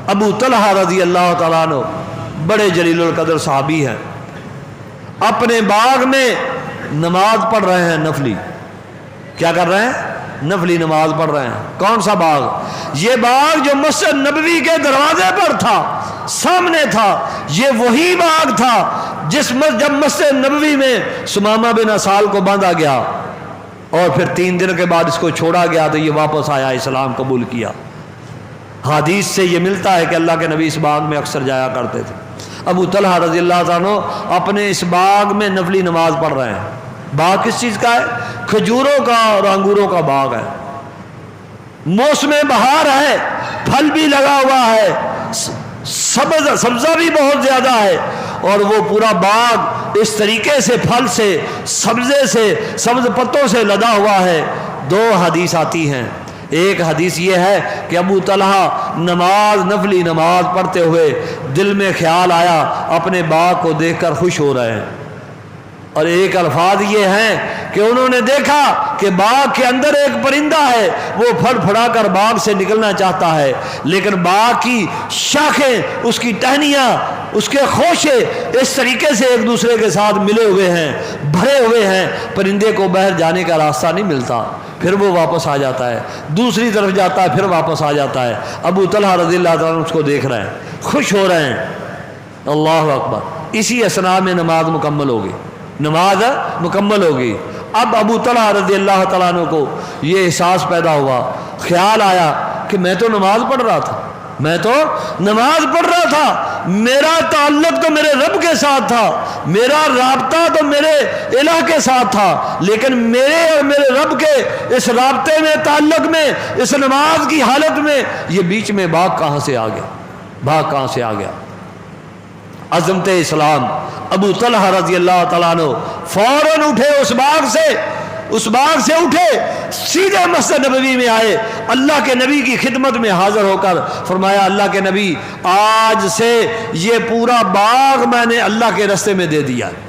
ابو طلحہ رضی اللہ تعالیٰ عنہ بڑے جلیل القدر صحابی ہیں، اپنے باغ میں نماز پڑھ رہے ہیں نفلی۔ کیا کر رہے ہیں؟ نفلی نماز پڑھ رہے ہیں۔ کون سا باغ؟ یہ باغ جو مسجد نبوی کے دروازے پر تھا، سامنے تھا، یہ وہی باغ تھا جب مسجد نبوی میں ثمامہ بن اسال کو باندھا گیا اور پھر 3 دن کے بعد اس کو چھوڑا گیا تو یہ واپس آیا، اسلام قبول کیا۔ حدیث سے یہ ملتا ہے کہ اللہ کے نبی اس باغ میں اکثر جایا کرتے تھے۔ ابو طلحہ رضی اللہ عنہ اپنے اس باغ میں نفلی نماز پڑھ رہے ہیں۔ باغ کس چیز کا ہے؟ کھجوروں کا اور انگوروں کا باغ ہے۔ موسم بہار ہے، پھل بھی لگا ہوا ہے، سبزہ بھی بہت زیادہ ہے، اور وہ پورا باغ اس طریقے سے پھل سے، سبزے سے، سبز پتوں سے لدا ہوا ہے۔ 2 حدیث آتی ہیں۔ ایک حدیث یہ ہے کہ ابو طلحہ نفلی نماز پڑھتے ہوئے دل میں خیال آیا، اپنے باغ کو دیکھ کر خوش ہو رہے ہیں، اور ایک الفاظ یہ ہیں کہ انہوں نے دیکھا کہ باغ کے اندر ایک پرندہ ہے، وہ پھڑ پھڑا کر باغ سے نکلنا چاہتا ہے، لیکن باغ کی شاخیں، اس کی ٹہنیاں، اس کے خوشے اس طریقے سے ایک دوسرے کے ساتھ ملے ہوئے ہیں، بھرے ہوئے ہیں، پرندے کو باہر جانے کا راستہ نہیں ملتا، پھر وہ واپس آ جاتا ہے، دوسری طرف جاتا ہے، پھر واپس آ جاتا ہے۔ ابو طلحہ رضی اللہ عنہ اس کو دیکھ رہے ہیں، خوش ہو رہے ہیں۔ اللہ اکبر۔ اسی اثناء میں نماز مکمل ہوگی، نماز مکمل ہوگی۔ اب ابو طلحہ رضی اللہ تعالیٰ عنہ کو یہ احساس پیدا ہوا، خیال آیا کہ میں تو نماز پڑھ رہا تھا، میرا تعلق تو میرے رب کے ساتھ تھا، میرا رابطہ تو میرے الہ کے ساتھ تھا، لیکن میرے اور میرے رب کے اس رابطے میں، تعلق میں، اس نماز کی حالت میں یہ بیچ میں باغ کہاں سے آ گیا؟ عظمت اسلام۔ ابو طلحہ رضی اللہ تعالیٰ عنہ فوراً اٹھے، اس باغ سے اٹھے، سیدھے مسجد نبوی میں آئے، اللہ کے نبی کی خدمت میں حاضر ہو کر فرمایا، اللہ کے نبی، آج سے یہ پورا باغ میں نے اللہ کے راستے میں دے دیا ہے۔